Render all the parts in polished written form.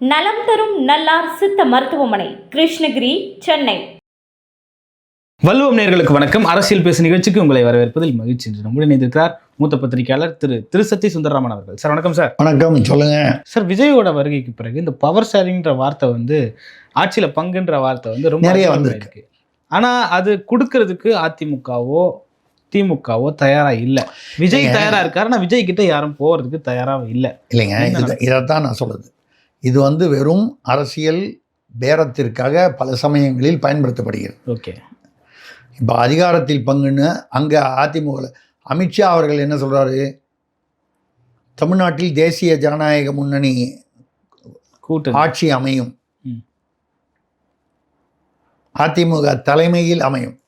நலம் தரும் நல்லார் சித்த மருத்துவமனை, கிருஷ்ணகிரி, சென்னை. வள்ளுவம் நேயர்களுக்கு வணக்கம். அரசியல் பேசு நிகழ்ச்சிக்கு உங்களை வரவேற்பதில் மகிழ்ச்சி. நம்முடைய இணைந்திருக்கிறார் மூத்த பத்திரிகையாளர் திருசத்தி சுந்தரராமன் அவர்கள். சார் வணக்கம். சார் வணக்கம். சொல்லுங்க சார். விஜயோட வருகைக்கு பிறகு இந்த பவர் ஷேரிங்ன்ற வார்த்தை ஆட்சியில பங்குன்ற வார்த்தை ரொம்ப நிறைய வந்திருக்கு. ஆனா அது கொடுக்கறதுக்கு அதிமுகவோ திமுகவோ தயாரா இல்லை. விஜய் தயாரா இருக்காரு, ஆனா விஜய் கிட்ட யாரும் போறதுக்கு தயாராக இல்லை. இல்லைங்க, இதைத்தான் நான் சொல்றது. இது வெறும் அரசியல் பேரத்திற்காக பல சமயங்களில் பயன்படுத்தப்படுகிறது. ஓகே. இப்போ அதிகாரத்தில் பங்குன்னு அங்கே அதிமுக அமித்ஷா அவர்கள் என்ன சொல்கிறாரு, தமிழ்நாட்டில் தேசிய ஜனநாயக முன்னணி ஆட்சி அமையும், அதிமுக தலைமையில் அமையும்.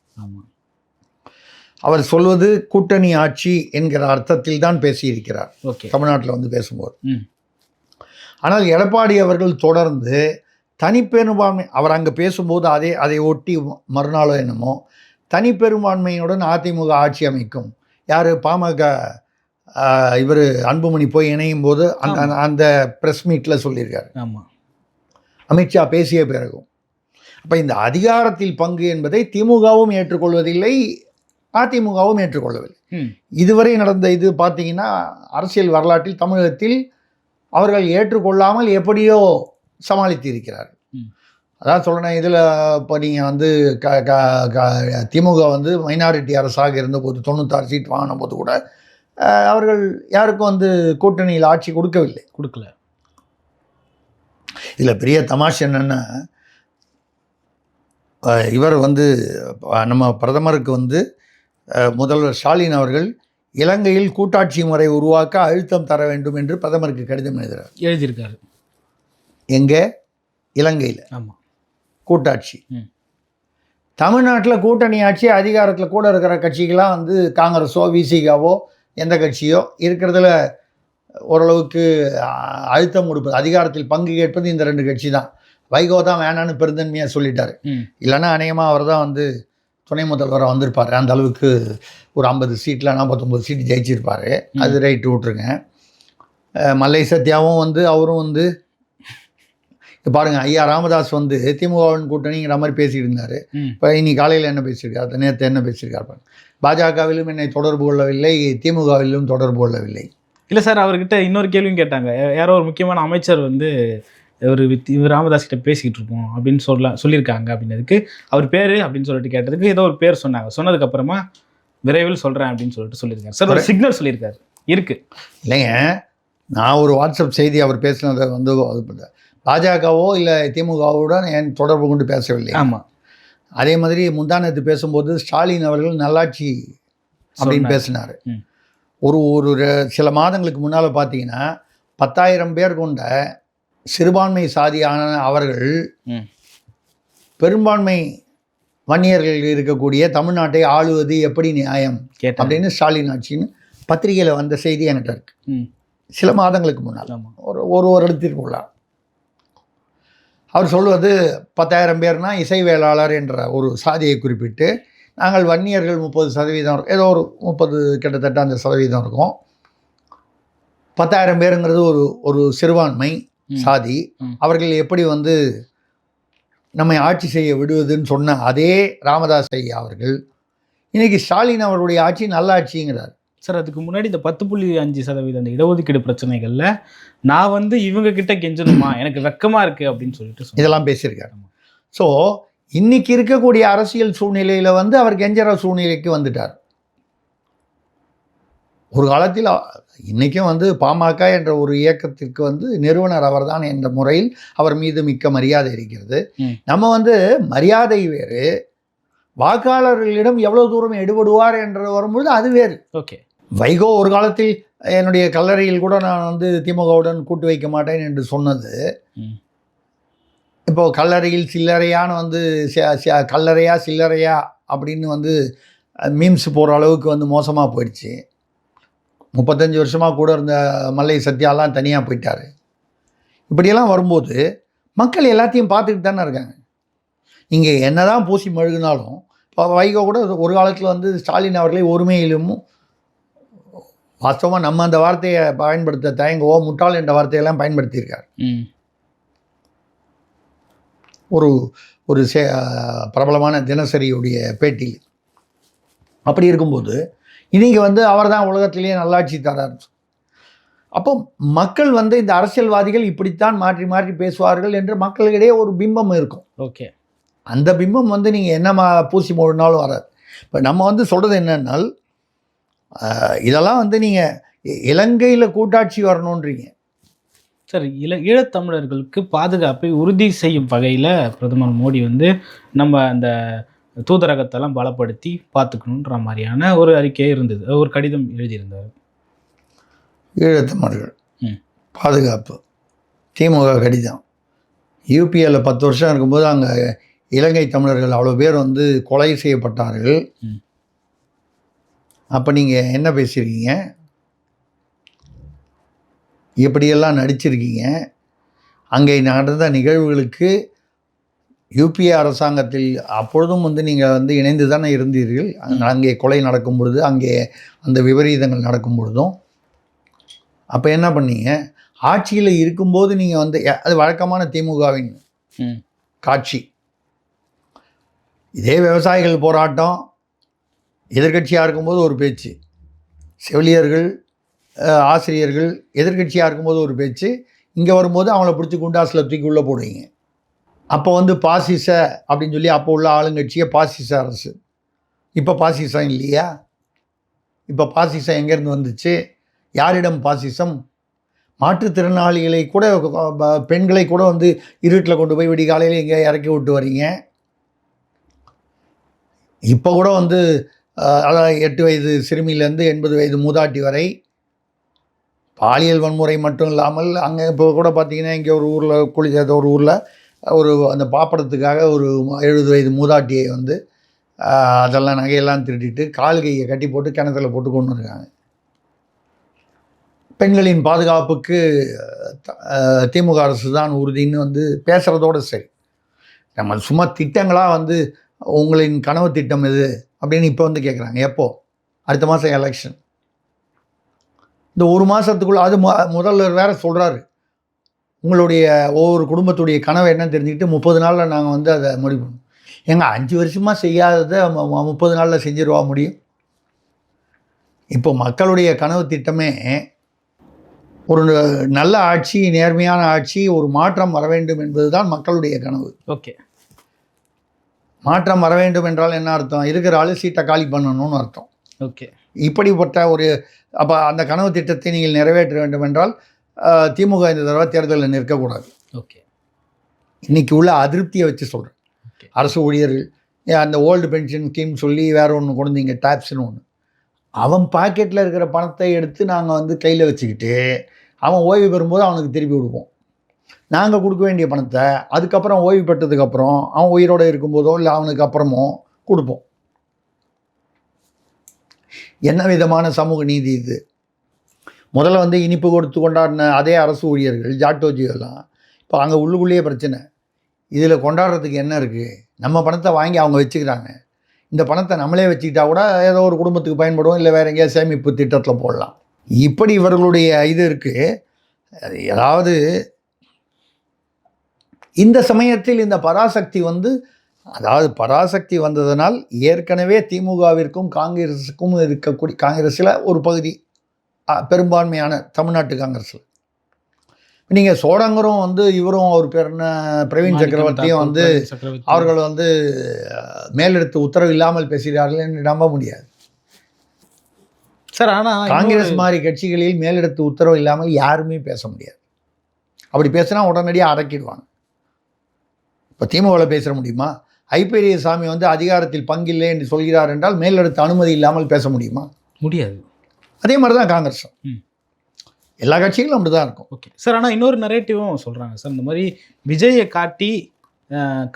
அவர் சொல்வது கூட்டணி ஆட்சி என்கிற அர்த்தத்தில் தான் பேசியிருக்கிறார் தமிழ்நாட்டில் பேசும்போது. ஆனால் எடப்பாடி அவர்கள் தொடர்ந்து தனிப்பெரும்பான்மை, அவர் அங்கே பேசும்போது அதை ஒட்டி மறுநாளோ என்னமோ தனிப்பெரும்பான்மையுடன் அதிமுக ஆட்சி அமைக்கும். யார், பாமக இவர் அன்புமணி போய் இணையும் போது அந்த ப்ரெஸ் மீட்டில் சொல்லியிருக்காரு. ஆமாம், அமித்ஷா பேசிய பிறகும். அப்போ இந்த அதிகாரத்தில் பங்கு என்பதை திமுகவும் ஏற்றுக்கொள்வதில்லை, அதிமுகவும் ஏற்றுக்கொள்ளவில்லை. இதுவரை நடந்த இது பார்த்தீங்கன்னா அரசியல் வரலாற்றில் தமிழகத்தில் அவர்கள் ஏற்றுக்கொள்ளாமல் எப்படியோ சமாளித்து இருக்கிறார்கள். அதான் சொல்கிறேன், இதில் இப்போ நீங்கள் திமுக மைனாரிட்டி அரசாக இருந்தபோது 96 சீட் வாங்கின போது கூட அவர்கள் யாருக்கும் கூட்டணியில் ஆட்சி கொடுக்கல. இதில் பெரிய தமாஷ் என்னென்னா, இவர் நம்ம பிரதமருக்கு முதல்வர் ஸ்டாலின் அவர்கள் இலங்கையில் கூட்டாட்சி முறை உருவாக்க அழுத்தம் தர வேண்டும் என்று பிரதமருக்கு கடிதம் எழுதியிருக்காரு. எங்கே? இலங்கையில். ஆமாம், கூட்டாட்சி. தமிழ்நாட்டில் கூட்டணி ஆட்சி அதிகாரத்தில் கூட இருக்கிற கட்சிகளாம் காங்கிரஸோ விசிகாவோ எந்த கட்சியோ இருக்கிறதுல ஓரளவுக்கு அழுத்தம் கொடுப்பது, அதிகாரத்தில் பங்கு கேட்பது இந்த 2 கட்சி தான். வைகோ தான் வேணான்னு பெருந்தன்மையாக சொல்லிட்டாரு. இல்லைன்னா அநேகமாக அவர் தான் துணை முதல்வராக வந்திருப்பார். அந்த அளவுக்கு ஒரு 50 சீட்டில் 49 சீட்டு ஜெயிச்சிருப்பார். அது ரைட்டு விட்ருங்க. மல்லை சத்யாவும் அவரும் பாருங்கள், ஐயா ராமதாஸ் திமுகவின் கூட்டணிங்கிற மாதிரி பேசிகிட்டு இருந்தார். இப்போ இன்னைக்கு காலையில் என்ன பேசியிருக்காரு, நேற்று என்ன பேசியிருக்காரு பாருங்க. பாஜகவிலும் என்னை தொடர்பு கொள்ளவில்லை, திமுகவிலும் தொடர்பு கொள்ளவில்லை. இல்லை சார், அவர்கிட்ட இன்னொரு கேள்வியும் கேட்டாங்க. யாரோ ஒரு முக்கியமான அமைச்சர் இவர் ராமதாஸ் கிட்ட பேசிக்கிட்டு இருக்கோம் அப்படின்னு சொல்லியிருக்காங்க அப்படின்னதுக்கு அவர் பேர் அப்படின்னு சொல்லிட்டு கேட்டதுக்கு ஏதோ ஒரு பேர் சொன்னாங்க. சொன்னதுக்கப்புறமா விரைவில் சொல்கிறேன் அப்படின்னு சொல்லியிருக்காரு. சார் ஒரு சிக்னல் சொல்லியிருக்காரு இருக்கு. இல்லைங்க, நான் ஒரு வாட்ஸ்அப் செய்தி அவர் பேசினதை பாஜகவோ இல்லை திமுகவுடன் என் தொடர்பு கொண்டு பேசவில்லை. ஆமாம். அதே மாதிரி முந்தானத்து பேசும்போது ஸ்டாலின் அவர்கள் நல்லாட்சி அப்படின்னு பேசினார். ஒரு சில மாதங்களுக்கு முன்னால் பார்த்தீங்கன்னா 10,000 பேர் கொண்ட சிறுபான்மை சாதியான அவர்கள் பெரும்பான்மை வன்னியர்கள் இருக்கக்கூடிய தமிழ்நாட்டை ஆளுவது எப்படி நியாயம் அப்படின்னு ஸ்டாலின் ஆட்சின்னு பத்திரிகையில் வந்த செய்தி என்கிட்ட இருக்கு. சில மாதங்களுக்கு முன்னால், ஒரு வருடத்திற்கு உள்ளார். அவர் சொல்வது 10,000 பேர்னா இசைவேளாளர் என்ற ஒரு சாதியை குறிப்பிட்டு, நாங்கள் வன்னியர்கள் 30% ஏதோ ஒரு 30 கிட்டத்தட்ட அந்த சதவீதம் இருக்கும். 10,000 பேருங்கிறது ஒரு சிறுபான்மை சாதி. அவர்கள் எப்படி நம்மை ஆட்சி செய்ய விடுவதுன்னு சொன்ன அதே ராமதாஸ் ஐயா அவர்கள் இன்னைக்கு ஸ்டாலின் அவருடைய ஆட்சி நல்ல ஆட்சிங்கிறார். சார், அதுக்கு முன்னாடி இந்த 10.5% அந்த இடஒதுக்கீடு பிரச்சனைகளில் நான் இவங்க கிட்ட கெஞ்சணுமா, எனக்கு வெக்கமாக இருக்குது அப்படின்னு சொல்லிட்டு இதெல்லாம் பேசியிருக்காரு. ஸோ இன்னைக்கு இருக்கக்கூடிய அரசியல் சூழ்நிலையில் அவர் கெஞ்சற சூழ்நிலைக்கு வந்துட்டார். ஒரு காலத்தில் இன்றைக்கும் பாமக என்ற ஒரு இயக்கத்திற்கு நிறுவனர் அவர் தான் என்ற முறையில் அவர் மீது மிக்க மரியாதை இருக்கிறது. நம்ம மரியாதை வேறு, வாக்காளர்களிடம் எவ்வளோ தூரம் எடுபடுவார் என்று வரும்பொழுது அது வேறு. ஓகே. வைகோ ஒரு காலத்தில் என்னுடைய கல்லறையில் கூட நான் திமுகவுடன் கூட்டு வைக்க மாட்டேன் என்று சொன்னது, இப்போது கல்லறையில் சில்லறையான கல்லறையா சில்லறையா அப்படின்னு மீம்ஸ் போகிற அளவுக்கு மோசமாக போயிடுச்சு. 35 வருஷமாக கூட இருந்த மல்லை சத்யாலாம் தனியாக போயிட்டார். இப்படியெல்லாம் வரும்போது மக்கள் எல்லாத்தையும் பார்த்துக்கிட்டு தானே இருக்காங்க. இங்கே என்ன தான் பூசி மழுகினாலும், இப்போ வைகோ கூட ஒரு காலத்தில் ஸ்டாலின் அவர்களை ஒருமையிலும் வாஸ்தவமாக நம்ம அந்த வார்த்தையை பயன்படுத்த தயங்குவோ முட்டாள் என்ற வார்த்தையெல்லாம் பயன்படுத்தியிருக்கார். ஒரு ஒரு பிரபலமான தினசரியுடைய பேட்டியில். அப்படி இருக்கும்போது இன்னைக்கு வந்து அவர் தான் உலகத்திலேயே நல்லாட்சி தரார். அப்போ மக்கள் வந்து இந்த அரசியல்வாதிகள் இப்படித்தான் மாற்றி மாற்றி பேசுவார்கள் என்று மக்களிடையே ஒரு பிம்பம் இருக்கும். ஓகே, அந்த பிம்பம் வந்து நீங்கள் என்ன பூசி மூடினாலும் வராது. இப்போ நம்ம வந்து சொல்கிறது என்னன்னால், இதெல்லாம் வந்து நீங்கள் இலங்கையில் கூட்டாட்சி வரணுன்றீங்க. சார், ஈழத்தமிழர்களுக்கு பாதுகாப்பை உறுதி செய்யும் வகையில் பிரதமர் மோடி வந்து நம்ம அந்த தூதரகத்தெல்லாம் பலப்படுத்தி பார்த்துக்கணுன்ற மாதிரியான ஒரு அறிக்கை இருந்தது, ஒரு கடிதம் எழுதியிருந்தார். ஈழத்தமிழர்கள் பாதுகாப்பு திமுக கடிதம். யூபிஏல 10 வருஷம் இருக்கும்போது அங்கே இலங்கை தமிழர்கள் அவ்வளோ பேர் வந்து கொலை செய்யப்பட்டார்கள். அப்போ நீங்கள் என்ன பேசுகிறீங்க? எப்படியெல்லாம் நடிச்சிருக்கீங்க? அங்கே நடந்த நிகழ்வுகளுக்கு யூபிஏ அரசாங்கத்தில் அப்பொழுதும் வந்து நீங்கள் வந்து இணைந்து தானே இருந்தீர்கள். அங்கே கொலை நடக்கும் பொழுது, அங்கே அந்த விபரீதங்கள் நடக்கும் பொழுதும் அப்போ என்ன பண்ணீங்க? ஆட்சியில் இருக்கும்போது நீங்கள் வந்து அது வழக்கமான திமுகவின் காட்சி. இதே விவசாயிகள் போராட்டம் எதிர்கட்சியாக இருக்கும்போது ஒரு பேச்சு, செவிலியர்கள் ஆசிரியர்கள் எதிர்கட்சியாக இருக்கும்போது ஒரு பேச்சு, இங்கே வரும்போது அவங்கள பிடிச்சி குண்டாஸில் தூக்கி உள்ளே போடுவீங்க. அப்போ வந்து பாசிச அப்படின்னு சொல்லி அப்போ உள்ள ஆளுங்கட்சியை பாசிச அரசு. இப்போ பாசிசம் இல்லையா? இப்போ பாசிசம் எங்கேருந்து வந்துச்சு? யாரிடம் பாசிசம்? மாற்றுத்திறனாளிகளை கூட, பெண்களை கூட வந்து இருட்டில் கொண்டு போய் விடிகாலையில் எங்கே இறக்கி விட்டு வரீங்க. இப்போ கூட வந்து அதாவது 8 வயது சிறுமியிலேருந்து 80 வயது மூதாட்டி வரை பாலியல் வன்முறை மட்டும் இல்லாமல் அங்கே இப்போ கூட பார்த்திங்கன்னா இங்கே ஒரு ஊரில் ஏதோ ஒரு ஊரில் அந்த பாப்படத்துக்காக ஒரு 70 வயது மூதாட்டியை வந்து அதெல்லாம் நகையெல்லாம் திருட்டிட்டு கால் கையை கட்டி போட்டு கிணத்துல போட்டு கொண்டு இருக்காங்க. பெண்களின் பாதுகாப்புக்கு திமுக அரசு தான் உறுதின்னு வந்து பேசுகிறதோடு சரி. நம்ம சும்மா திட்டங்களாக வந்து உங்களின் கனவு திட்டம் எது அப்படின்னு இப்போ வந்து கேட்குறாங்க. எப்போ? அடுத்த மாதம் எலெக்ஷன். இந்த ஒரு மாதத்துக்குள்ளே அது முதல்வர் வேறு சொல்கிறாரு, உங்களுடைய ஒவ்வொரு குடும்பத்துடைய கனவை என்னன்னு தெரிஞ்சுக்கிட்டு 30 நாளில் நாங்கள் வந்து அதை முடிப்போம். ஏங்க 5 வருஷமாக செய்யாததை 30 நாளில் செஞ்சிருவா முடியும்? இப்போ மக்களுடைய கனவு திட்டமே ஒரு நல்ல ஆட்சி, நேர்மையான ஆட்சி, ஒரு மாற்றம் வர வேண்டும் என்பது தான் மக்களுடைய கனவு. ஓகே, மாற்றம் வர வேண்டும் என்றால் என்ன அர்த்தம்? இருக்கிற ஆளு சீட்டை காலி பண்ணணும்னு அர்த்தம். ஓகே, இப்படிப்பட்ட ஒரு அப்போ அந்த கனவு திட்டத்தை நீங்கள் நிறைவேற்ற வேண்டும் என்றால் திமுக இந்த தடவை தேர்தலில் நிற்கக்கூடாது. ஓகே, இன்றைக்கி உள்ள அதிருப்தியை வச்சு சொல்கிறேன். அரசு ஊழியர்கள் அந்த ஓல்டு பென்ஷன் ஸ்கீம் சொல்லி வேறு ஒன்று கொண்டுங்க, டாப்ஸ்னு ஒன்று. அவன் பாக்கெட்டில் இருக்கிற பணத்தை எடுத்து நாங்கள் வந்து கையில் வச்சுக்கிட்டு அவன் ஓய்வு பெறும்போது அவனுக்கு திருப்பி கொடுப்போம். நாங்கள் கொடுக்க வேண்டிய பணத்தை அதுக்கப்புறம் ஓய்வு பெற்றதுக்கப்புறம் அவன் உயிரோடு இருக்கும்போதோ இல்லை அவனுக்கு அப்புறமோ கொடுப்போம். என்ன விதமான சமூக நீதி இது? முதல்ல வந்து இனிப்பு கொடுத்து கொண்டாடின அதே அரசு ஊழியர்கள் ஜாட்டோஜியெல்லாம் இப்போ அங்கே உள்ளுக்குள்ளேயே பிரச்சனை. இதில் கொண்டாடுறதுக்கு என்ன இருக்குது? நம்ம பணத்தை வாங்கி அவங்க வச்சுக்கிறாங்க. இந்த பணத்தை நம்மளே வச்சுக்கிட்டா கூட ஏதோ ஒரு குடும்பத்துக்கு பயன்படும், இல்லை வேறு எங்கேயாவது சேமிப்பு திட்டத்தில் போடலாம். இப்படி இவர்களுடைய இது இருக்குது. ஏதாவது இந்த சமயத்தில் இந்த பராசக்தி வந்து, அதாவது பராசக்தி வந்ததனால் ஏற்கனவே திமுகவிற்கும் காங்கிரஸுக்கும் இருக்கக்கூடிய, காங்கிரஸில் ஒரு பகுதி பெரும்பான்மையான தமிழ்நாட்டு காங்கிரஸில் நீங்கள் சோடங்கரும் வந்து இவரும் அவர் பேர் என்ன பிரவீன் சக்கரவர்த்தியும் வந்து அவர்கள் வந்து மேலெடுத்து உத்தரவு இல்லாமல் பேசுகிறார்கள் என்று நம்ப முடியாது சார். ஆனால் காங்கிரஸ் மாதிரி கட்சிகளில் மேலெடுத்து உத்தரவு இல்லாமல் யாருமே பேச முடியாது. அப்படி பேசினா உடனடியாக அடக்கிடுவாங்க. இப்போ திமுகவில் பேச முடியுமா? ஐப்பெரியசாமி வந்து அதிகாரத்தில் பங்கில்லை என்று சொல்கிறார் என்றால் மேலெடுத்து அனுமதி இல்லாமல் பேச முடியுமா? முடியாது. அதே மாதிரி தான் காங்கிரஸும், எல்லா கட்சிகளும் அப்படி தான் இருக்கும். Okay sir. ஆனால் இன்னொரு நரேட்டிவும் சொல்கிறாங்க சார், இந்த மாதிரி விஜயை காட்டி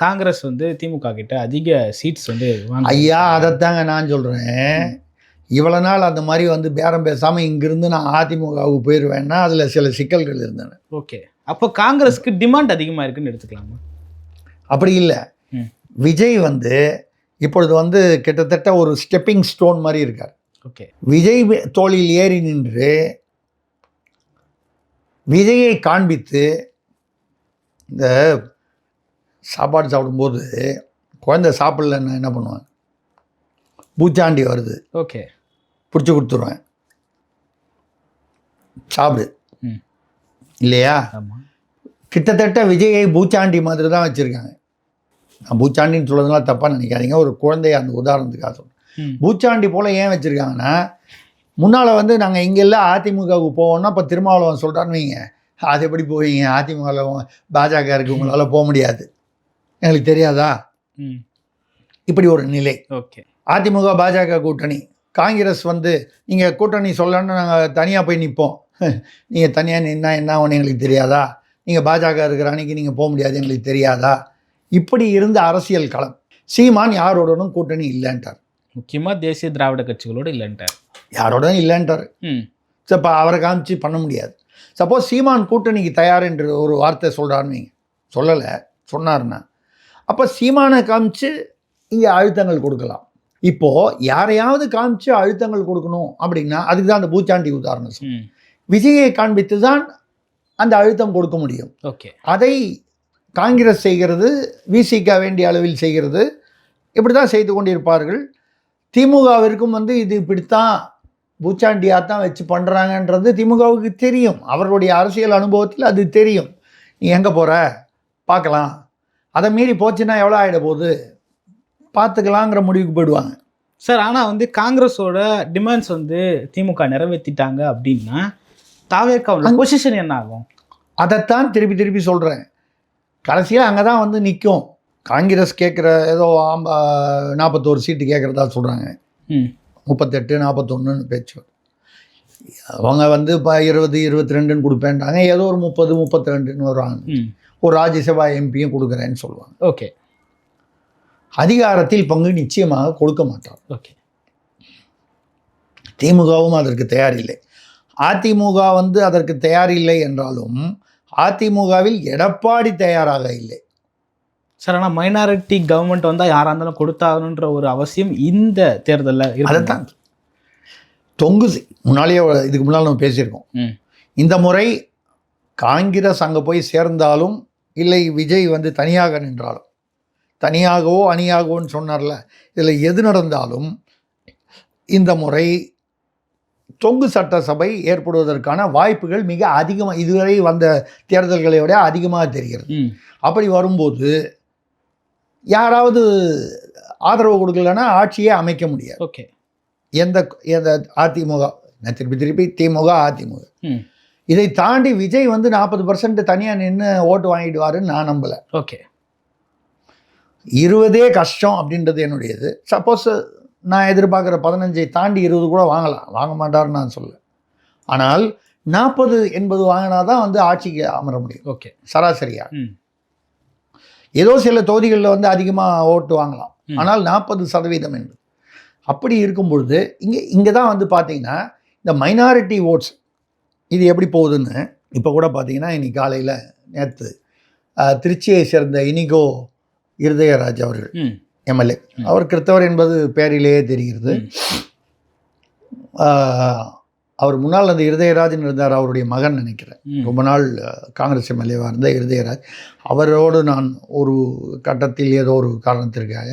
காங்கிரஸ் வந்து திமுக கிட்ட அதிக சீட்ஸ் வந்து ஐயா, அதைத்தாங்க நான் சொல்கிறேன். இவ்வளோ நாள் அந்த மாதிரி வந்து பேரம் பேசாமல் இங்கிருந்து நான் அதிமுகவுக்கு போயிடுவேன்னா அதில் சில சிக்கல்கள் இருந்தன. ஓகே, அப்போ காங்கிரஸுக்கு டிமாண்ட் அதிகமாக இருக்குன்னு எடுத்துக்கலாமா? அப்படி இல்லை. விஜய் வந்து இப்பொழுது வந்து கிட்டத்தட்ட ஒரு ஸ்டெப்பிங் ஸ்டோன் மாதிரி இருக்கார். ஓகே, விஜய் தோளில் ஏறி நின்று விஜயை காண்பித்து இந்த சாப்பாடு சாப்பிடும்போது குழந்தை சாப்பிட்லன்னா என்ன பண்ணுவேன்? பூச்சாண்டி வருது, ஓகே, பிடிச்சி கொடுத்துருவேன், சாப்பிடு. ம். இல்லையா? ஆமாம். கிட்டத்தட்ட விஜயை பூச்சாண்டி மாதிரி தான் வச்சுருக்காங்க. நான் பூச்சாண்டின்னு சொல்கிறதுனால தப்பாக நினைக்காதீங்க, ஒரு குழந்தைய அந்த உதாரணத்துக்காக சொல்கிறேன். பூச்சாண்டி போல் ஏன் வச்சுருக்காங்கன்னா, முன்னால் வந்து நாங்கள் இங்கெல்லாம் அதிமுகவுக்கு போவோம்னா இப்போ திருமாவளவன் சொல்கிறான்னு வைங்க, அது எப்படி போவீங்க? அதிமுகவில் பாஜக இருக்கு, உங்களால் போக முடியாது, எங்களுக்கு தெரியாதா? இப்படி ஒரு நிலை. ஓகே. அதிமுக பாஜக கூட்டணி, காங்கிரஸ் வந்து நீங்கள் கூட்டணி சொல்லணும்னு நாங்கள் தனியாக போய் நிற்போம், நீங்கள் தனியாக நின்னா என்ன ஒன்று எங்களுக்கு தெரியாதா? நீங்கள் பாஜக இருக்கிற அன்னைக்கு நீங்கள் போக முடியாது, எங்களுக்கு தெரியாதா? இப்படி இருந்த அரசியல் களம். சீமான் யாரோடனும் கூட்டணி இல்லைன்ட்டார். முக்கியமாக தேசிய திராவிட கட்சிகளோடு இல்லைன்ட்டார். யாரோடனும் இல்லைன்ட்டார். இப்போ அவரை காமிச்சு பண்ண முடியாது. சப்போஸ் சீமான் கூட்டணிக்கு தயார் என்று ஒரு வார்த்தை சொல்கிறான்னு சொல்லலை, சொன்னார்னா அப்போ சீமானை காமிச்சு இங்கே அழுத்தங்கள் கொடுக்கலாம். இப்போது யாரையாவது காமிச்சு அழுத்தங்கள் கொடுக்கணும் அப்படின்னா அதுக்கு தான் அந்த பூச்சாண்டி உதாரணம். விஜயை காண்பித்து தான் அந்த அழுத்தம் கொடுக்க முடியும். ஓகே. அதை காங்கிரஸ் செய்கிறது, விசிக வேண்டிய அளவில் செய்கிறது, இப்படி தான் செய்து கொண்டிருப்பார்கள். திமுகவிற்கும் வந்து இது இப்படித்தான் பூச்சாண்டியாக தான் வச்சு பண்ணுறாங்கன்றது திமுகவுக்கு தெரியும். அவர்களுடைய அரசியல் அனுபவத்தில் அது தெரியும். நீ எங்கே போகிற பார்க்கலாம், அதை மீறி போச்சுன்னா எவ்வளோ ஆகிட போகுது பார்த்துக்கலாங்கிற முடிவுக்கு போயிடுவாங்க சார். ஆனால் வந்து காங்கிரஸோட டிமாண்ட்ஸ் வந்து திமுக நிறைவேற்றிட்டாங்க அப்படின்னா தாவேக்காவோட பொசிஷன் என்ன ஆகும்? அதைத்தான் திருப்பி திருப்பி சொல்கிறேன். கடைசியாக அங்கே தான் வந்து நிற்கும். காங்கிரஸ் கேட்குற ஏதோ 41 சீட்டு கேட்குறதா சொல்கிறாங்க, 38 41 பேச்சு. அவங்க வந்து இப்போ 20 22 கொடுப்பேன்றாங்க, ஏதோ ஒரு 30 32 வருவாங்க. ஒரு ராஜ்யசபா எம்பியும் கொடுக்குறேன்னு சொல்லுவாங்க. ஓகே. அதிகாரத்தில் பங்கு நிச்சயமாக கொடுக்க மாட்டார். ஓகே. திமுகவும் அதற்கு தயாரில்லை. அதிமுக வந்து அதற்கு தயாரில்லை என்றாலும் அதிமுகவில் எடப்பாடி தயாராக இல்லை சார். ஆனால் மைனாரிட்டி கவர்மெண்ட் வந்தால் யாராக இருந்தாலும் கொடுத்தாகணுன்ற ஒரு அவசியம் இந்த தேர்தலில் அதைத்தான் தொங்கு. முன்னாலேயே இதுக்கு முன்னால் நம்ம பேசியிருக்கோம். இந்த முறை காங்கிரஸ் அங்கே போய் சேர்ந்தாலும் இல்லை விஜய் வந்து தனியாக நின்றாலும், தனியாகவோ அணியாகவோன்னு சொன்னார்ல, இதில் எது நடந்தாலும் இந்த முறை தொங்கு சட்டசபை ஏற்படுவதற்கான வாய்ப்புகள் மிக அதிகமாக, இதுவரை வந்த தேர்தல்களை விட அதிகமாக தெரிகிறது. அப்படி வரும்போது யாராவது ஆதரவு கொடுக்கலன்னா ஆட்சியே அமைக்க முடியாது. ஓகே. எந்த அதிமுக, நான் திருப்பி திமுக அதிமுக, இதை தாண்டி விஜய் வந்து 40% தனியாக நின்று ஓட்டு வாங்கிடுவாருன்னு நான் நம்பலை. ஓகே. 20 கஷ்டம் அப்படின்றது என்னுடையது. சப்போஸ் நான் எதிர்பார்க்குற 15 தாண்டி 20 கூட வாங்கலாம், வாங்க மாட்டார்னு நான் சொல்ல. ஆனால் 40 80 வாங்கினா தான் வந்து ஆட்சிக்கு அமர முடியும். ஓகே. சராசரியாக ஏதோ சில தொகுதிகளில் வந்து அதிகமாக ஓட்டு வாங்கலாம், ஆனால் 40% என்பது அப்படி இருக்கும் பொழுது இங்கே தான் வந்து பார்த்தீங்கன்னா இந்த மைனாரிட்டி ஓட்ஸ் இது எப்படி போகுதுன்னு இப்போ கூட பார்த்தீங்கன்னா இன்னைக்கு காலையில் நேற்று திருச்சியை சேர்ந்த இனிகோ இருதயராஜ் அவர்கள் எம்எல்ஏ, அவர் கிறிஸ்தவர் என்பது பேரிலேயே தெரிகிறது. அவர் முன்னால் அந்த இருதயராஜன் இருந்தார், அவருடைய மகன் நினைக்கிறேன், ரொம்ப நாள் காங்கிரஸ் எம்எல்ஏவாக இருந்த இருதயராஜ். அவரோடு நான் ஒரு கட்டத்தில் ஏதோ ஒரு காரணத்திற்காக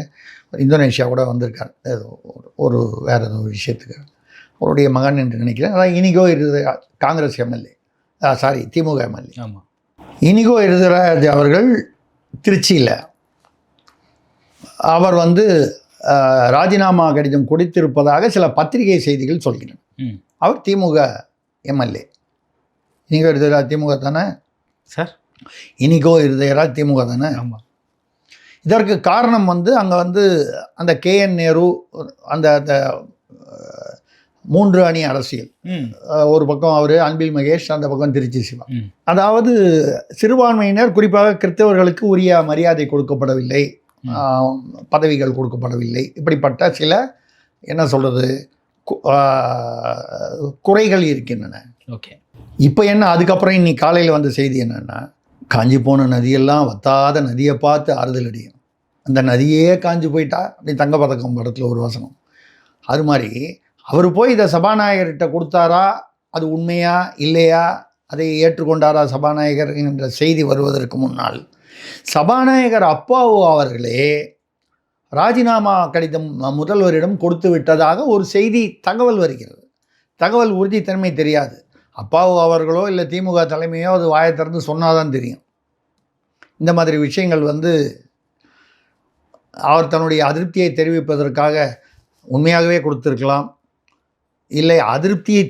இந்தோனேஷியா கூட வந்திருக்கார், ஏதோ ஒரு வேறு ஏதோ விஷயத்துக்கு. அவருடைய மகன் என்று நினைக்கிறேன். அதான் இனிகோ இருதயராஜ் காங்கிரஸ் எம்எல்ஏ, சாரி திமுக எம்எல்ஏ. ஆமாம். இனிகோ இருதயராஜ் அவர்கள் திருச்சியில் அவர் வந்து ராஜினாமா கடிதம் கொடுத்திருப்பதாக சில பத்திரிகை செய்திகள் சொல்கின்றன. அவர் திமுக எம்எல்ஏ. இனிகோ இருதயராஜ் திமுக தானே சார்? இனிகோ இருதயராஜ் திமுக தானே? ஆமாம். இதற்கு காரணம் வந்து அங்கே வந்து அந்த கேஎன் நேரு, அந்த 3 அணி அரசியல், ஒரு பக்கம் அவர் அன்பில் மகேஷ், அந்த பக்கம் திருச்சி சிவா. அதாவது சிறுபான்மையினர் குறிப்பாக கிறிஸ்தவர்களுக்கு உரிய மரியாதை கொடுக்கப்படவில்லை, பதவிகள் கொடுக்கப்படவில்லை, இப்படிப்பட்ட சில என்ன சொல்கிறது குறைகள் இருக்கின்றன. ஓகே. இப்போ என்ன, அதுக்கப்புறம் இன்னைக்கு காலையில் வந்த செய்தி என்னென்னா, காஞ்சி போன நதியெல்லாம் வத்தாத நதியை பார்த்து ஆறுதல் அடையும், அந்த நதியே காஞ்சி போயிட்டா அப்படி தங்கப்பதக்கம் படத்தில் ஒரு வசனம். அது மாதிரி அவர் போய் இதை சபாநாயகர்கிட்ட கொடுத்தாரா, அது உண்மையா இல்லையா, அதை ஏற்றுக்கொண்டாரா சபாநாயகர் என்ற செய்தி வருவதற்கு முன்னால் சபாநாயகர் அப்பாவு அவர்களே ராஜினாமா கடிதம் முதல்வரிடம் கொடுத்து விட்டதாக ஒரு செய்தி தகவல் வருகிறது. தகவல் உறுதித்தன்மை தெரியாது. அப்பாவு அவர்களோ இல்லை திமுக தலைமையோ அது வாயை திறந்து சொன்னாதான் தெரியும். இந்த மாதிரி விஷயங்கள் அவர் தன்னுடைய அதிருப்தியை தெரிவிப்பதற்காக உண்மையாகவே கொடுத்துருக்கலாம். இல்லை அதிருப்தியை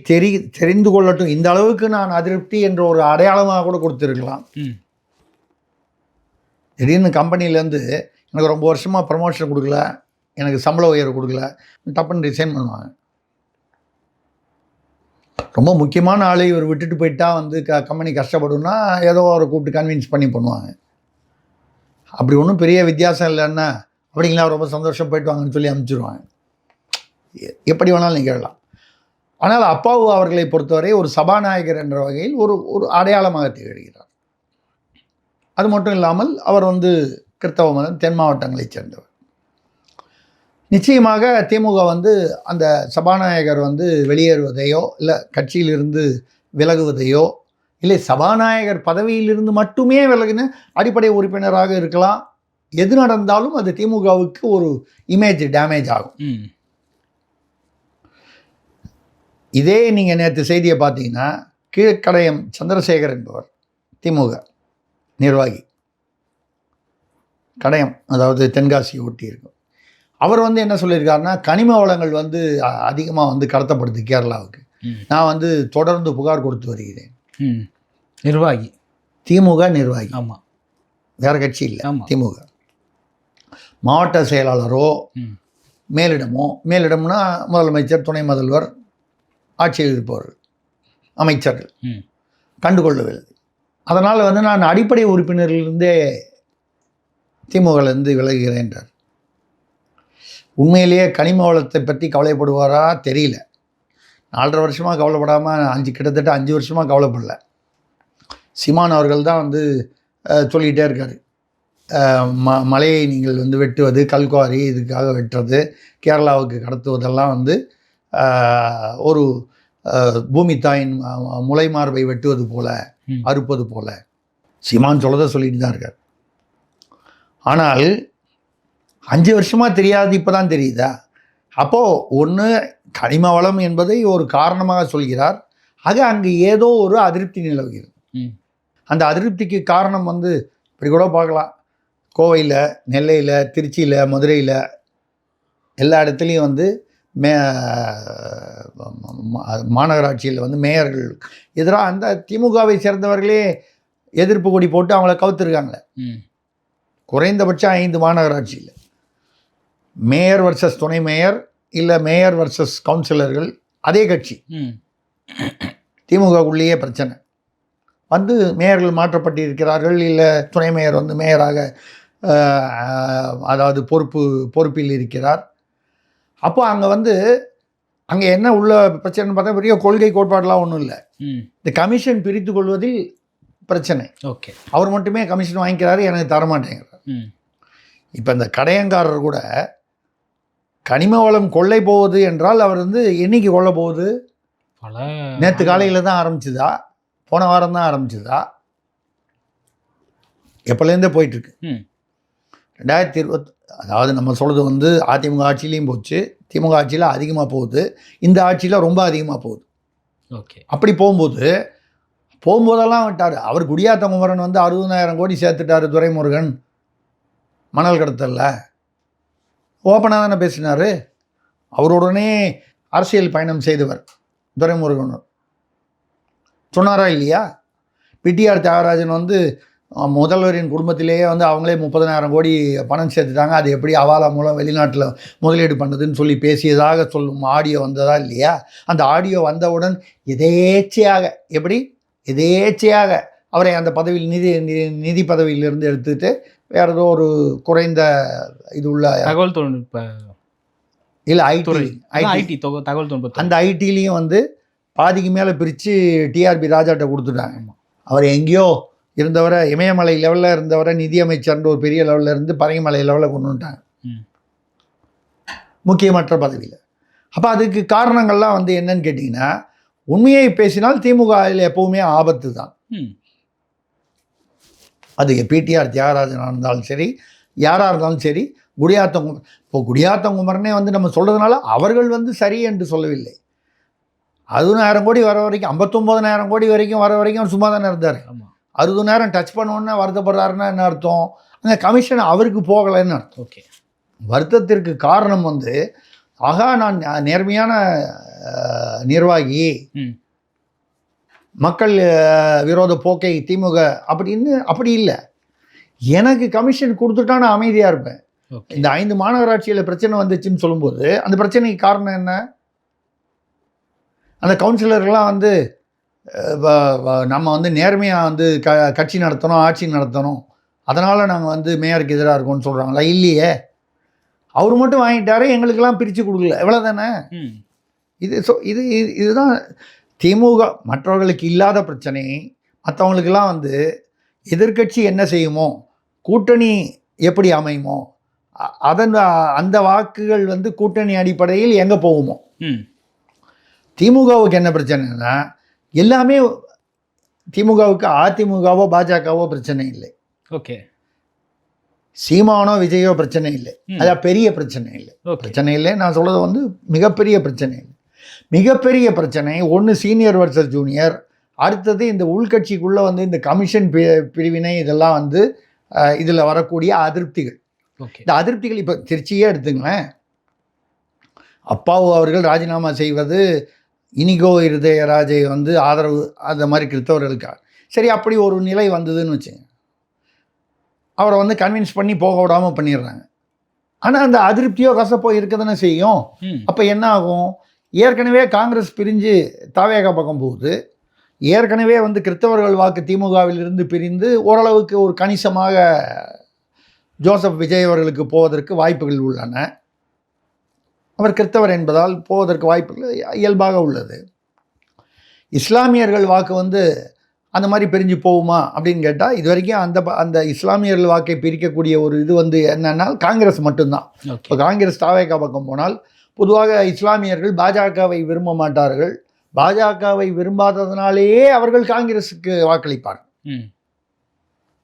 தெரிந்து கொள்ளட்டும், இந்த அளவுக்கு நான் அதிருப்தி என்ற ஒரு அடையாளமாக கூட கொடுத்துருக்கலாம். திடீர்னு கம்பெனிலேருந்து எனக்கு ரொம்ப வருஷமாக ப்ரமோஷன் கொடுக்கல, எனக்கு சம்பள உயர்வு கொடுக்கல, டப்புன்னு ரிசைன் பண்ணுவாங்க. ரொம்ப முக்கியமான ஆளை இவர் விட்டுட்டு போயிட்டா கம்பெனி கஷ்டப்படும்னா ஏதோ அவரை கூப்பிட்டு கன்வின்ஸ் பண்ணி பண்ணுவாங்க. அப்படி ஒன்றும் பெரிய வித்தியாசம் இல்லைன்னா அப்படிங்களா ரொம்ப சந்தோஷம் போயிட்டு வாங்கன்னு சொல்லி அனுப்பிச்சிடுவாங்க. எப்படி வேணாலும் நிகழலாம். ஆனால் அப்பாவு அவர்களை பொறுத்தவரை ஒரு சபாநாயகர் என்ற வகையில் ஒரு அடையாளமாக திகழ்கிறார். அது மட்டும் இல்லாமல் அவர் கிறித்தவ மதம் தென் மாவட்டங்களைச் சேர்ந்தவர். நிச்சயமாக திமுக அந்த சபாநாயகர் வெளியேறுவதையோ இல்லை கட்சியிலிருந்து விலகுவதையோ இல்லை சபாநாயகர் பதவியிலிருந்து மட்டுமே விலகின அடிப்படை உறுப்பினராக இருக்கலாம். எது நடந்தாலும் அது திமுகவுக்கு ஒரு இமேஜ் டேமேஜ் ஆகும். இதே நீங்கள் நேற்று செய்தியை பார்த்தீங்கன்னா கீழ்க்கடையம் சந்திரசேகர் என்பவர் திமுக நிர்வாகி, கடையம் அதாவது தென்காசியை ஒட்டி இருக்கும். அவர் என்ன சொல்லியிருக்காருன்னா கனிம வளங்கள் அதிகமாக கடத்தப்படுது கேரளாவுக்கு. நான் தொடர்ந்து புகார் கொடுத்து வருகிறேன். நிர்வாகி, திமுக நிர்வாகி. ஆமாம், வேறு கட்சி இல்லை, திமுக மாவட்ட செயலாளரோ மேலிடம்னா முதலமைச்சர், துணை முதல்வர், ஆட்சியில் இருப்பவர்கள், அமைச்சர்கள் கண்டுகொள்ளவில்லை. அதனால் நான் அடிப்படை உறுப்பினர்களிருந்தே திமுகலேருந்து விலகுகிறேன் என்றார். உண்மையிலேயே கனிம வளத்தை பற்றி கவலைப்படுவாரா தெரியல. 4.5 வருஷமாக கவலைப்படாமல் கிட்டத்தட்ட 5 வருஷமாக கவலைப்படல. சீமான் அவர்கள் தான் சொல்லிக்கிட்டே இருக்கார், மலையை நீங்கள் வெட்டுவது, கல்குவாரி இதுக்காக வெட்டுறது, கேரளாவுக்கு கடத்துவதெல்லாம் ஒரு பூமி தாயின் முளை மார்பை வெட்டுவது போல, அறுப்பது போல சீமான் சொல்லதை சொல்லிட்டு தான் இருக்கார். ஆனால் 5 வருஷமாக தெரியாது, இப்போ தான் தெரியுதா? அப்போது ஒன்று கனிம வளம் என்பதை ஒரு காரணமாக சொல்கிறார். ஆக அங்கே ஏதோ ஒரு அதிருப்தி நிலவுகிறது. அந்த அதிருப்திக்கு காரணம் இப்படி கூட பார்க்கலாம். கோவையில், நெல்லையில், திருச்சியில், மதுரையில் எல்லா இடத்துலையும் மாநகராட்சியில் மேயர்கள் எதிராக அந்த திமுகவை சேர்ந்தவர்களே எதிர்ப்பு கொடி போட்டு அவங்கள கவுத்துருக்காங்களே. குறைந்தபட்சம் 5 மாநகராட்சியில் மேயர் வர்சஸ் துணை மேயர், இல்லை மேயர் வர்சஸ் கவுன்சிலர்கள், அதே கட்சி திமுகக்குள்ளேயே பிரச்சனை. மேயர்கள் மாற்றப்பட்டிருக்கிறார்கள், இல்லை துணை மேயர் மேயராக அதாவது பொறுப்பில் இருக்கிறார். அப்போ அங்கே என்ன உள்ள பிரச்சனைன்னு பார்த்தா பெரிய கொள்கை கோட்பாடெலாம் ஒன்றும் இல்லை. இந்த கமிஷன் பிரித்து கொள்வதில் பிரச்சனை. ஓகே, அவர் மட்டுமே கமிஷன் வாங்கிக்கிறாரு, எனக்கு தரமாட்டேங்கிறார். இப்போ இந்த கடையங்காரர் கூட கனிம வளம் கொள்ளை போகுது என்றால் அவர் என்னைக்கு கொள்ள போகுது? நேற்று காலையில் தான் ஆரம்பிச்சுதா? போன வாரம் தான் ஆரம்பிச்சுதா? எப்போலேருந்தே போயிட்டுருக்கு. 2020 அதாவது நம்ம சொல்கிறது அதிமுக ஆட்சியிலையும் போச்சு, திமுக ஆட்சியில் அதிகமாக போகுது, இந்த ஆட்சியில் ரொம்ப அதிகமாக போகுது. ஓகே, அப்படி போகும்போதெல்லாம் விட்டார். அவர் குடியாத்த குமரன் 60,000 கோடி சேர்த்துட்டார் துரைமுருகன் மணல் கடத்தலில். ஓப்பனாக தானே பேசினார். அவருடனே அரசியல் பயணம் செய்தவர் துரைமுருகன். சொன்னாரா இல்லையா? பிடிஆர் தியாகராஜன் முதல்வரின் குடும்பத்திலேயே அவங்களே 30,000 கோடி பணம் சேர்த்துட்டாங்க, அது எப்படி அவாலா மூலம் வெளிநாட்டில் முதலீடு பண்ணதுன்னு சொல்லி பேசியதாக சொல்லும் ஆடியோ வந்ததா இல்லையா? அந்த ஆடியோ வந்தவுடன் எதேச்சையாக அவரை அந்த பதவியில் நிதி பதவியிலிருந்து எடுத்துட்டு வேறு ஏதோ ஒரு குறைந்த இது உள்ள தகவல் தொழில்நுட்ப இல்லை ஐடி தகவல் தொழில்நுட்பம், அந்த ஐடிலையும் பாதிக்கு மேலே பிரித்து டிஆர்பி ராஜாட்ட கொடுத்துட்டாங்க. அவர் எங்கேயோ இருந்தவரை, இமயமலை லெவலில் இருந்தவரை நிதியமைச்சர்ன்ற ஒரு பெரிய லெவலில் இருந்து பரங்கிமலை லெவலில் கொண்டு வந்துட்டாங்க, முக்கியமற்ற பதவியில். அப்போ அதுக்கு காரணங்கள்லாம் என்னன்னு கேட்டிங்கன்னா, உண்மையை பேசினால் திமுகவில் எப்போவுமே ஆபத்து தான். அது பிடிஆர் தியாகராஜனாக இருந்தாலும் சரி, யாராக இருந்தாலும் சரி, இப்போ குடியாத்தங்குமரனே வந்து நம்ம சொல்கிறதுனால அவர்கள் வந்து சரி என்று சொல்லவில்லை. 60,000 கோடி வர வரைக்கும் 59,000 கோடி வரைக்கும் வர வரைக்கும் அவர் சும்மா தானே இருந்தார். 60,000 டச் பண்ணோன்னே வருத்தப்படுறாருன்னா என்ன அர்த்தம்? அந்த கமிஷன் அவருக்கு போகலைன்னு அர்த்தம். ஓகே. வருத்தத்திற்கு காரணம் வந்து நான் நேர்மையான நிர்வாகி, மக்கள் விரோத போக்கை திமுக அப்படி இல்லை. எனக்கு கமிஷன் கொடுத்துட்டா நான் அமைதியாக இருப்பேன். இந்த 5 மாநகராட்சியில் பிரச்சனை வந்துச்சுன்னு சொல்லும்போது அந்த பிரச்சனைக்கு காரணம் என்ன? அந்த கவுன்சிலர்கள்லாம் வந்து நம்ம வந்து நேர்மையாக வந்து கட்சி நடத்தணும், ஆட்சி நடத்தணும், அதனால் நாங்கள் வந்து மேயருக்கு எதிராக இருக்கோம்னு சொல்கிறாங்களா? இல்லையே. அவர் மட்டும் வாங்கிட்டாரு, எங்களுக்கெல்லாம் பிரித்து கொடுக்கல, எவ்வளோ தானே. இதுதான் திமுக. மற்றவர்களுக்கு இல்லாத பிரச்சனை மற்றவங்களுக்கெல்லாம் வந்து எதிர்க்கட்சி என்ன செய்யுமோ, கூட்டணி எப்படி அமையுமோ, அந்த வாக்குகள் வந்து கூட்டணி அடிப்படையில் எங்கே போகுமோ. திமுகவுக்கு என்ன பிரச்சனைனா எல்லாமே திமுகவுக்கு அதிமுகவோ பாஜகவோ பிரச்சனை இல்லை. ஓகே. சீமானோ விஜயோ பிரச்சனை இல்லை. அதான் பெரிய பிரச்சனை இல்லை. பிரச்சனை இல்லை நான் சொல்கிறது வந்து மிகப்பெரிய பிரச்சனை இல்லை. மிகப்பெரிய பிரச்சனை ஒன்று சீனியர் வர்சஸ் ஜூனியர், அடுத்தது இந்த உள்கட்சிக்குள்ளே வந்து இந்த கமிஷன் பிரிவினை, இதெல்லாம் வந்து இதில் வரக்கூடிய அதிருப்திகள். இந்த அதிருப்திகள் இப்போ திருச்சியே எடுத்துங்களேன். அப்பாவு அவர்கள் ராஜினாமா செய்வது இனிகோ இருதயராஜை வந்து ஆதரவு அந்த மாதிரி கிறிஸ்தவர்களுக்காக. சரி, அப்படி ஒரு நிலை வந்ததுன்னு வச்சுங்க, அவரை வந்து கன்வின்ஸ் பண்ணி போக விடாமல் பண்ணிடுறாங்க. ஆனால் அந்த அதிருப்தியோ கசப்போ இருக்க தானே செய்யும். அப்போ என்ன ஆகும்? ஏற்கனவே காங்கிரஸ் பிரிஞ்சு தாவேகா பக்கம் போகுது. ஏற்கனவே வந்து கிறிஸ்தவர்கள் வாக்கு திமுகவிலிருந்து பிரிந்து ஓரளவுக்கு ஒரு கணிசமாக ஜோசப் விஜய் அவர்களுக்கு போவதற்கு வாய்ப்புகள் உள்ளன. அவர் கிறிஸ்தவர் என்பதால் போவதற்கு வாய்ப்புகள் இயல்பாக உள்ளது. இஸ்லாமியர்கள் வாக்கு வந்து அந்த மாதிரி பிரிஞ்சு போகுமா அப்படின்னு கேட்டால் இது வரைக்கும் அந்த இஸ்லாமியர்கள் வாக்கை பிரிக்கக்கூடிய ஒரு இது வந்து என்னன்னா காங்கிரஸ் மட்டும்தான். இப்போ காங்கிரஸ் தாவேகா பக்கம் போனால் பொதுவாக இஸ்லாமியர்கள் பாஜகவை விரும்ப மாட்டார்கள். பாஜகவை விரும்பாததுனாலேயே அவர்கள் காங்கிரஸுக்கு வாக்களிப்பார்கள்.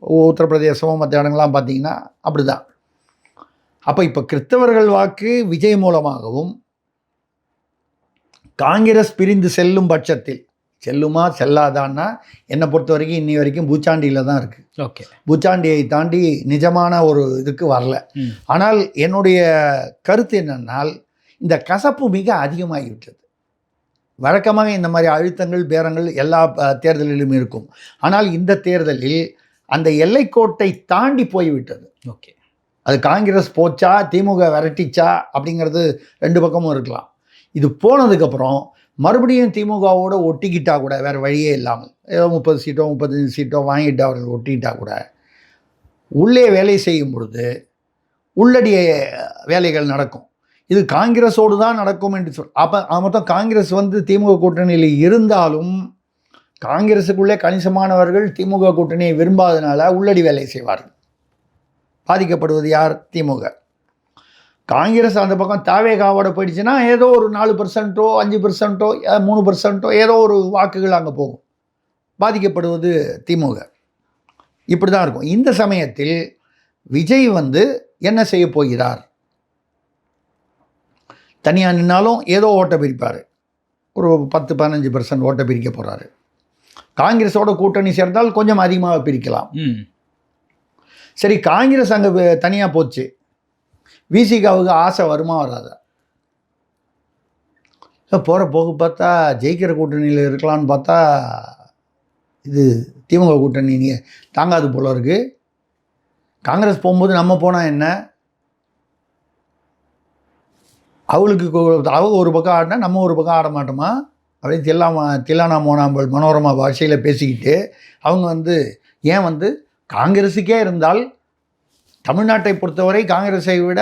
உத்தரப்பிரதேசம் மற்ற இடங்கள்லாம் பார்த்தீங்கன்னா அப்படி தான். அப்போ இப்போ கிறிஸ்தவர்கள் வாக்கு விஜய் மூலமாகவும் காங்கிரஸ் பிரிந்து செல்லும் பட்சத்தில் செல்லுமா செல்லாதான்னா என்னை பொறுத்த வரைக்கும் இன்னி வரைக்கும் பூச்சாண்டியில் தான் இருக்குது. ஓகே. பூச்சாண்டியை தாண்டி நிஜமான ஒரு இதுக்கு வரல. ஆனால் என்னுடைய கருத்து என்னென்னால் இந்த கசப்பு மிக அதிகமாகிவிட்டது. வழக்கமாக இந்த மாதிரி அழுத்தங்கள் பேரங்கள் எல்லா தேர்தலிலும் இருக்கும். ஆனால் இந்த தேர்தலில் அந்த எல்லைக்கோட்டை தாண்டி போய்விட்டது. ஓகே. அது காங்கிரஸ் போச்சா திமுக விரட்டிச்சா அப்படிங்கிறது 2 பக்கமும் இருக்கலாம். இது போனதுக்கப்புறம் மறுபடியும் திமுகவோடு ஒட்டிக்கிட்டா கூட வேறு வழியே இல்லாமல் ஏதோ 30 சீட்டோ 35 சீட்டோ வாங்கிட்டு அவர்கள் ஒட்டிக்கிட்டா கூட உள்ளே வேலை செய்யும் பொழுது உள்ளடிய வேலைகள் நடக்கும். இது காங்கிரஸோடு தான் நடக்கும் என்று அப்போ மொத்தம் காங்கிரஸ் வந்து திமுக கூட்டணியில் இருந்தாலும் காங்கிரஸுக்குள்ளே கணிசமானவர்கள் திமுக கூட்டணியை விரும்பாதனால உள்ளடி வேலை செய்வார்கள். பாதிக்கப்படுவது யார்? திமுக. காங்கிரஸ் அந்த பக்கம் தாவேகாவோட போயிடுச்சுன்னா ஏதோ ஒரு 4%, 5%, 3% ஏதோ ஒரு வாக்குகள் அங்கே போகும். பாதிக்கப்படுவது திமுக. இப்படி தான் இருக்கும். இந்த சமயத்தில் விஜய் வந்து என்ன செய்ய போகிறார்? தனியாக நின்னாலும் ஏதோ ஓட்டை பிரிப்பார். ஒரு 10-15% ஓட்டை பிரிக்க போகிறாரு. காங்கிரஸோட கூட்டணி சேர்ந்தால் கொஞ்சம் அதிகமாக பிரிக்கலாம். சரி, காங்கிரஸ் அங்கே தனியாக போச்சு, விசிகாவுக்கு ஆசை வருமா வராதா? போகிற போக்கு பார்த்தா ஜெயிக்கிற கூட்டணியில் இருக்கலான்னு பார்த்தா இது திமுக கூட்டணி தாங்காது போல இருக்குது. காங்கிரஸ் போகும்போது நம்ம போனால் என்ன, அவளுக்கு அவங்க ஒரு பக்கம் ஆடினா நம்ம ஒரு பக்கம் ஆட மாட்டோமா அப்படின்னு தில்லானா மனோரமா பாஷையில் பேசிக்கிட்டு அவங்க வந்து ஏன் வந்து காங்கிரஸுக்கே இருந்தால் தமிழ்நாட்டை பொறுத்தவரை காங்கிரஸை விட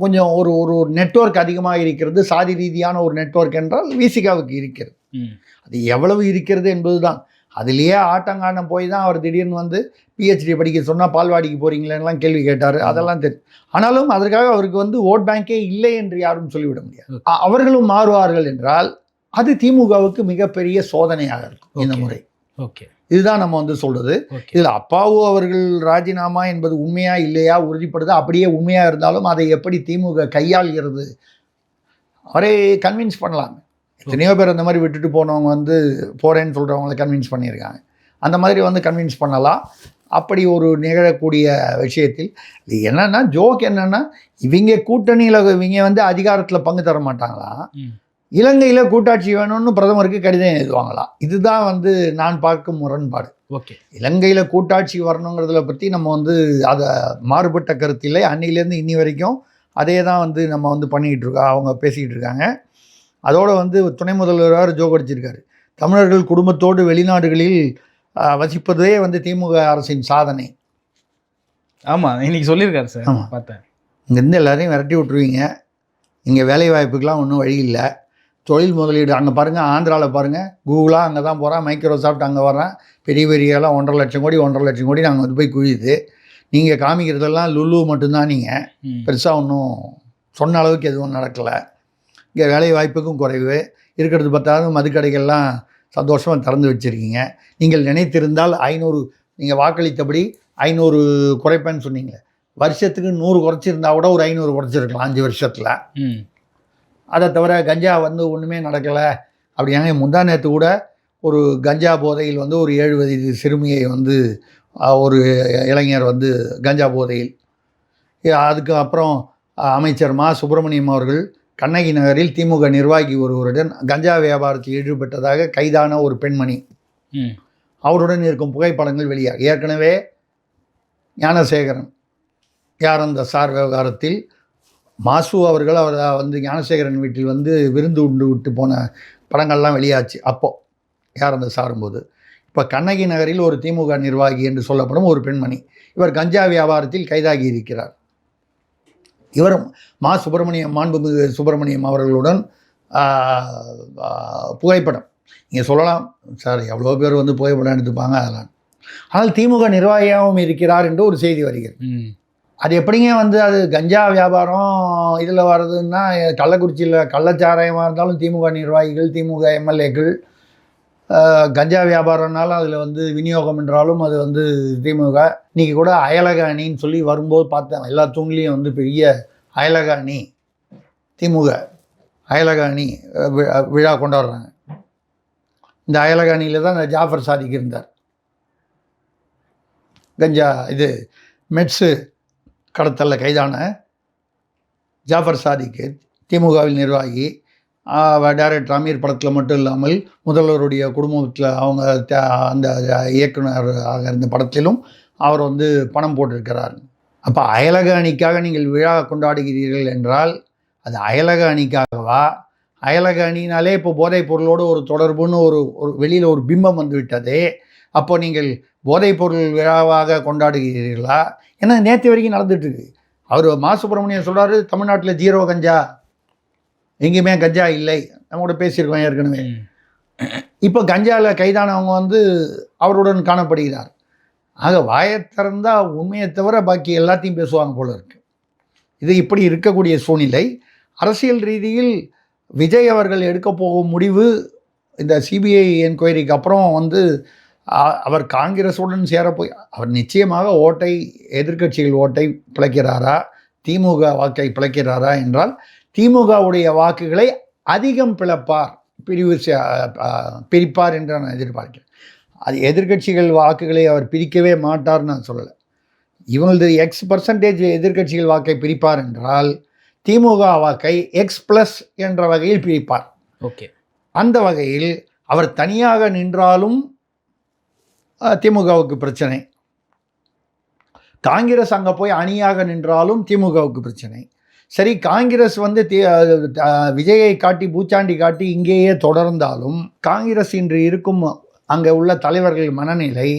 கொஞ்சம் ஒரு ஒரு நெட்வொர்க் அதிகமாக இருக்கிறது. சாதி ரீதியான ஒரு நெட்வொர்க் என்றால் விசிகாவுக்கு இருக்கிறது. அது எவ்வளவு இருக்கிறது என்பது தான். அதுலேயே ஆட்டங்கானம் போய் தான் அவர் திடீர்னு வந்து பிஹெச்டி படிக்க சொன்னால் பால்வாடிக்கு போகிறீங்களேன்னெலாம் கேள்வி கேட்டார். அதெல்லாம் தெரியும். ஆனாலும் அதற்காக அவருக்கு வந்து ஓட் பேங்கே இல்லை என்று யாரும் சொல்லிவிட முடியாது. அவர்களும் மாறுவார்கள் என்றால் அது திமுகவுக்கு மிகப்பெரிய சோதனையாக இருக்கும் இந்த முறை. ஓகே. இதுதான் நம்ம வந்து சொல்கிறது. ஓகே. இதில் அப்பாவு அவர்கள் ராஜினாமா என்பது உண்மையா இல்லையா உறுதிப்படுது. அப்படியே உண்மையாக இருந்தாலும் அதை எப்படி திமுக கையாள்கிறது, அவரை கன்வின்ஸ் பண்ணலாம். எத்தனையோ பேர் அந்த மாதிரி விட்டுட்டு போனவங்க வந்து போகிறேன்னு சொல்கிறவங்கள கன்வின்ஸ் பண்ணியிருக்காங்க. அந்த மாதிரி வந்து கன்வின்ஸ் பண்ணலாம். அப்படி ஒரு நிகழக்கூடிய விஷயத்தில் இது என்னென்னா ஜோக் என்னென்னா, இவங்க கூட்டணியில் இவங்க வந்து அதிகாரத்தில் பங்கு தர மாட்டாங்களா, இலங்கையில் கூட்டாட்சி வேணும்னு பிரதமருக்கு கடிதம் எழுதுவாங்களாம். இதுதான் வந்து நான் பார்க்கும் முரண்பாடு. ஓகே. இலங்கையில் கூட்டாட்சி வரணுங்கிறதுல பற்றி நம்ம வந்து அதை மாறுபட்ட கருத்தில்லை. அன்னிலேருந்து இன்னி வரைக்கும் அதே தான் வந்து நம்ம வந்து பண்ணிக்கிட்டு இருக்கோம், அவங்க பேசிக்கிட்டு இருக்காங்க. அதோடு வந்து துணை முதல்வராக ஜோகடிச்சிருக்காரு, தமிழர்கள் குடும்பத்தோடு வெளிநாடுகளில் வசிப்பதே வந்து திமுக அரசின் சாதனை. ஆமாம், இன்னைக்கு சொல்லியிருக்காரு சார். ஆமாம், பார்த்தேன். இங்கேருந்து எல்லாரையும் விரட்டி விட்ருவீங்க, இங்கே வேலை வாய்ப்புக்கெலாம் ஒன்றும் வழி இல்லை. தொழில் முதலீடு அங்கே பாருங்கள், ஆந்திராவில் பாருங்கள், கூகுளாக அங்கே தான் போகிறான், மைக்ரோசாஃப்ட் அங்கே வர்றான், பெரிய பெரியெல்லாம் 1.5 லட்சம் கோடி நாங்கள் வந்து போய் குழியுது. நீங்கள் காமிக்கிறதெல்லாம் லுலு மட்டும்தான். நீங்கள் பெருசாக ஒன்றும் சொன்ன அளவுக்கு எதுவும் நடக்கலை. இங்கே வேலை வாய்ப்புக்கும் குறைவு இருக்கிறது. பார்த்தாலும் மதுக்கடைகள்லாம் சந்தோஷமாக திறந்து வச்சுருக்கீங்க. நீங்கள் நினைத்திருந்தால் 500, நீங்கள் வாக்களித்தபடி 500 குறைப்பேன்னு சொன்னீங்களே, வருஷத்துக்கு 100 குறைச்சிருந்தா கூட ஒரு 500 குறைச்சிருக்கலாம் 5 வருஷத்தில். அதை தவிர கஞ்சா வந்து ஒன்றுமே நடக்கலை அப்படியாங்க. முந்தா நேற்று கூட ஒரு கஞ்சா போதையில் வந்து ஒரு 7 வயது சிறுமியை வந்து ஒரு இளைஞர் வந்து கஞ்சா போதையில். அதுக்கு அப்புறம் அமைச்சர் மா சுப்பிரமணியம் அவர்கள் கண்ணகி நகரில் திமுக நிர்வாகி ஒருவருடன் கஞ்சா வியாபாரத்தில் ஈடுபட்டதாக கைதான ஒரு பெண்மணி, அவருடன் இருக்கும் புகைப்படங்கள் வெளியாக. ஏற்கனவே ஞானசேகரன் யார் அந்த சார் விவகாரத்தில் மாசு அவர்கள் அவர் வந்து ஞானசேகரன் வீட்டில் வந்து விருந்து உண்டு விட்டு போன படங்கள்லாம் வெளியாச்சு. அப்போது யார் அந்த சாரும்போது. இப்போ கண்ணகி நகரில் ஒரு திமுக நிர்வாகி என்று சொல்லப்படும் ஒரு பெண்மணி, இவர் கஞ்சா வியாபாரத்தில் கைதாகி இருக்கிறார். இவர் மா சுப்பிரமணியம், மாண்புமிகு சுப்பிரமணியம் அவர்களுடன் புகைப்படம். நீங்கள் சொல்லலாம் சார் எவ்வளோ பேர் வந்து புகைப்படம் எடுத்துப்பாங்க அதெல்லாம், ஆனால் திமுக நிர்வாகியாகவும் இருக்கிறார் என்று ஒரு செய்தி வருகிறது. அது எப்படிங்க வந்து அது கஞ்சா வியாபாரம் இதில் வர்றதுன்னா, கள்ளக்குறிச்சியில் கள்ளச்சாராயமாக இருந்தாலும் திமுக நிர்வாகிகள், திமுக எம்எல்ஏக்கள், கஞ்சா வியாபாரம்னாலும் அதில் வந்து விநியோகம் என்றாலும் அது வந்து திமுக. இன்றைக்கி கூட அயலக அணின்னு சொல்லி வரும்போது பார்த்தேன், எல்லா தூண்லேயும் வந்து பெரிய அயலக அணி, திமுக அயலக அணி விழா கொண்டாடுறாங்க. இந்த அயலக அணியில் தான் இந்த ஜாஃபர் சாதிக் இருந்தார். கஞ்சா இது மெட்ஸு கடத்தலில் கைதான ஜாஃபர் சாதிக்கு திமுகவில் நிர்வாகி, டைரக்டர் அமீர் படத்தில் மட்டும் இல்லாமல் முதல்வருடைய குடும்பத்தில் அவங்க அந்த இயக்குனராக இருந்த படத்திலும் அவர் வந்து பணம் போட்டிருக்கிறார். அப்போ அயலக அணிக்காக நீங்கள் விழா கொண்டாடுகிறீர்கள் என்றால் அது அயலக அணிக்காகவா? அயலக அணினாலே இப்போ போதைப் பொருளோடு ஒரு தொடர்புன்னு ஒரு வெளியில் ஒரு பிம்பம் வந்து விட்டதே. அப்போ நீங்கள் போதைப் பொருள் விழாவாக கொண்டாடுகிறீர்களா? ஏன்னா நேற்று வரைக்கும் நடந்துட்டுருக்கு. அவர் மா சுப்பிரமணியம் சொல்கிறாரு, தமிழ்நாட்டில் 0 கஞ்சா, எங்கேயுமே கஞ்சா இல்லை. நம்ம கூட பேசியிருக்கோம் ஏற்கனவே. இப்போ கஞ்சாவில் கைதானவங்க வந்து அவருடன் காணப்படுகிறார். ஆக வாயை திறந்தால் உண்மையை தவிர பாக்கி எல்லாத்தையும் பேசுவாங்க போல இருக்கு. இது இப்படி இருக்கக்கூடிய சூழ்நிலை. அரசியல் ரீதியில் விஜய் அவர்கள் எடுக்க போகும் முடிவு, இந்த சிபிஐ என்கொயரிக்கு அப்புறம் வந்து அவர் காங்கிரஸுடன் சேரப்போய் அவர் நிச்சயமாக ஓட்டை, எதிர்க்கட்சிகள் ஓட்டை பிழைக்கிறாரா, திமுக வாக்கை பிழைக்கிறாரா என்றால் திமுகவுடைய வாக்குகளை அதிகம் பிளப்பார், பிரிப்பார் என்று நான் எதிர்பார்க்கிறேன். அது எதிர்க்கட்சிகள் வாக்குகளை அவர் பிரிக்கவே மாட்டார்னு நான் சொல்லலை. இவங்களது X% எதிர்க்கட்சிகள் வாக்கை பிரிப்பார் என்றால் திமுக வாக்கை X+ என்ற வகையில் பிரிப்பார். ஓகே. அந்த வகையில் அவர் தனியாக நின்றாலும் திமுகவுக்கு பிரச்சனை, காங்கிரஸ் அங்கே போய் அணியாக நின்றாலும் திமுகவுக்கு பிரச்சனை. சரி, காங்கிரஸ் வந்து விஜயை காட்டி பூச்சாண்டி காட்டி இங்கேயே தொடர்ந்தாலும் காங்கிரஸ் இன்று இருக்கும் அங்கே உள்ள தலைவர்கள் மனநிலை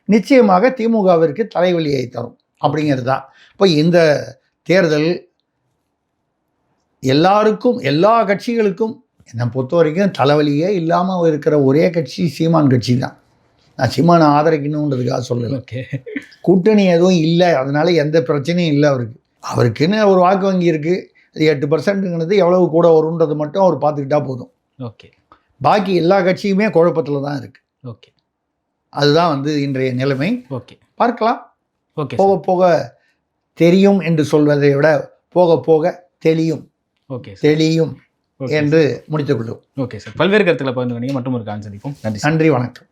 நிச்சயமாக திமுகவிற்கு தலைவலியை தரும் அப்படிங்கிறது தான். இப்போ இந்த தேர்தல் எல்லாருக்கும், எல்லா கட்சிகளுக்கும் என்னை பொறுத்த வரைக்கும் தலைவலியே இல்லாமல் இருக்கிற ஒரே கட்சி சீமான் கட்சி தான். நான் சீமானை ஆதரிக்கணுன்றதுக்காக சொல்லலை. ஓகே. கூட்டணி எதுவும் இல்லை, அதனால எந்த பிரச்சனையும் இல்லை அவருக்கு. அவருக்குன்னு ஒரு வாக்கு வங்கி இருக்குது. அது 8%ங்கிறது எவ்வளவு கூட வருன்றது மட்டும் அவர் பார்த்துக்கிட்டா போதும். ஓகே. பாக்கி எல்லா கட்சியுமே குழப்பத்தில் தான் இருக்குது. ஓகே. அதுதான் வந்து இன்றைய நிலைமை. ஓகே பார்க்கலாம். ஓகே போக போக தெரியும் என்று சொல்வதை விட போக போக தெளியும் ஓகே தெளியும் என்று முடித்துக் கொள்ளும். ஓகே சார், பல்வேறு கருத்துக்களை பகிர்ந்து கொண்டீங்க. மற்றும் ஒரு கால் சந்திப்போம். நன்றி. நன்றி, வணக்கம்.